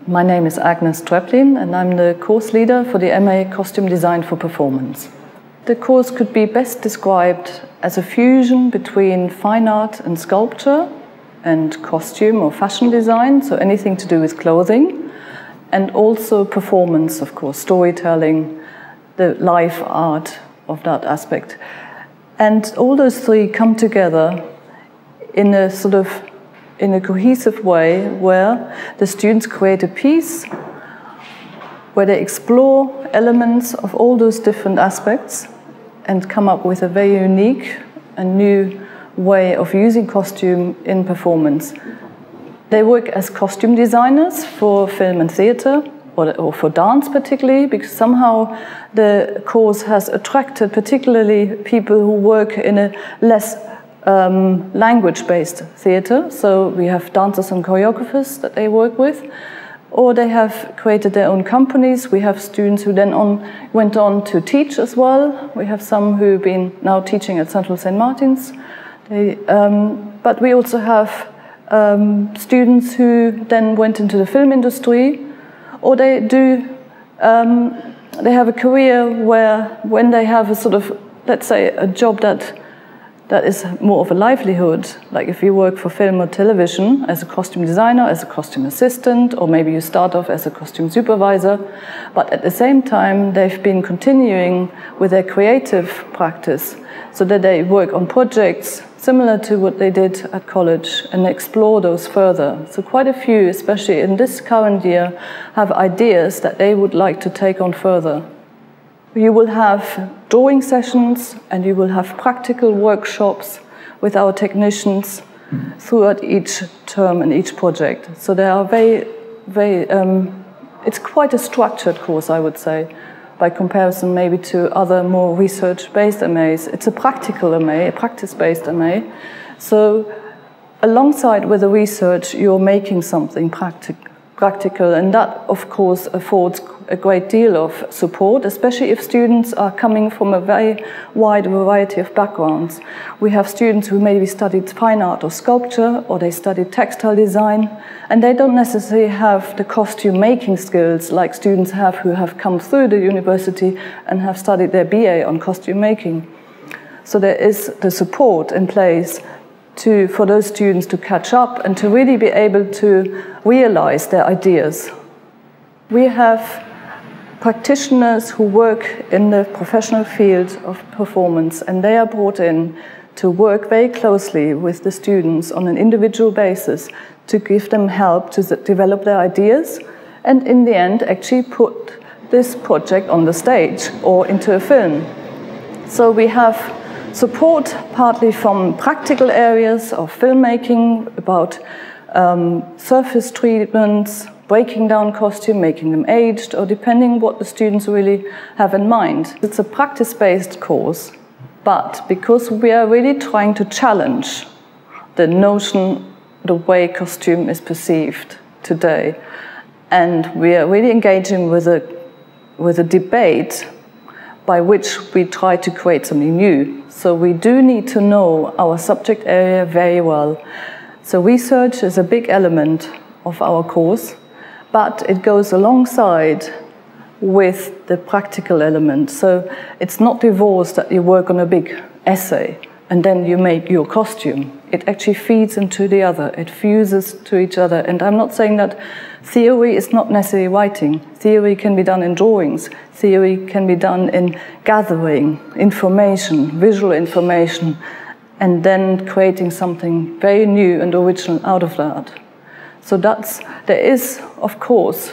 My name is Agnes Treplin and I'm the course leader for the MA Costume Design for Performance. The course could be best described as a fusion between fine art and sculpture and costume or fashion design, so anything to do with clothing, and also performance, of course, storytelling, the live art of that aspect. And all those three come together in a cohesive way where the students create a piece where they explore elements of all those different aspects and come up with a very unique and new way of using costume in performance. They work as costume designers for film and theatre, or for dance particularly, because somehow the course has attracted particularly people who work in a less language-based theatre. So we have dancers and choreographers that they work with, or they have created their own companies. We have students who then went on to teach as well. We have some who've been now teaching at Central St. Martin's. But we also have students who then went into the film industry, or they have a career where when they have a let's say, a job that is more of a livelihood, like if you work for film or television as a costume designer, as a costume assistant, or maybe you start off as a costume supervisor, but at the same time they've been continuing with their creative practice so that they work on projects similar to what they did at college and explore those further. So quite a few, especially in this current year, have ideas that they would like to take on further. You will have drawing sessions and you will have practical workshops with our technicians throughout each term and each project. So they are it's quite a structured course, I would say, by comparison maybe to other more research-based MAs. It's a practical MA, a practice-based MA. So alongside with the research, you're making something practical, and that, of course, affords a great deal of support, especially if students are coming from a very wide variety of backgrounds. We have students who maybe studied fine art or sculpture, or they studied textile design, and they don't necessarily have the costume making skills like students have who have come through the university and have studied their BA on costume making. So there is the support in place for those students to catch up and to really be able to realize their ideas. We have practitioners who work in the professional field of performance, and they are brought in to work very closely with the students on an individual basis to give them help to develop their ideas and in the end actually put this project on the stage or into a film. So we have support partly from practical areas of filmmaking, about surface treatments, breaking down costume, making them aged, or depending what the students really have in mind. It's a practice-based course, but because we are really trying to challenge the notion, the way costume is perceived today, and we are really engaging with a debate by which we try to create something new. So we do need to know our subject area very well. So research is a big element of our course, but it goes alongside with the practical element. So it's not divorced that you work on a big essay and then you make your costume. It actually feeds into the other. It fuses to each other. And I'm not saying that theory is not necessarily writing. Theory can be done in drawings. Theory can be done in gathering information, visual information, and then creating something very new and original out of that. So there is, of course,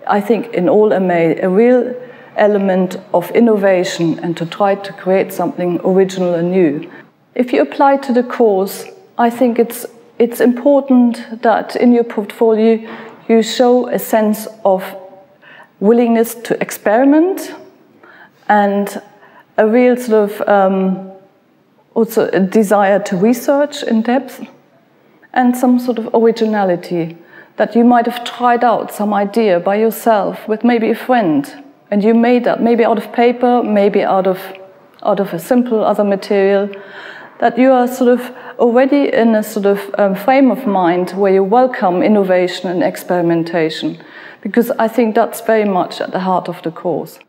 I think in all MA, a real element of innovation and to try to create something original and new. If you apply to the course, I think it's important that in your portfolio you show a sense of willingness to experiment and a real also a desire to research in depth, and some sort of originality, that you might have tried out some idea by yourself with maybe a friend, and you made that maybe out of paper, maybe out of a simple other material, that you are already in a frame of mind where you welcome innovation and experimentation. because I think that's very much at the heart of the course.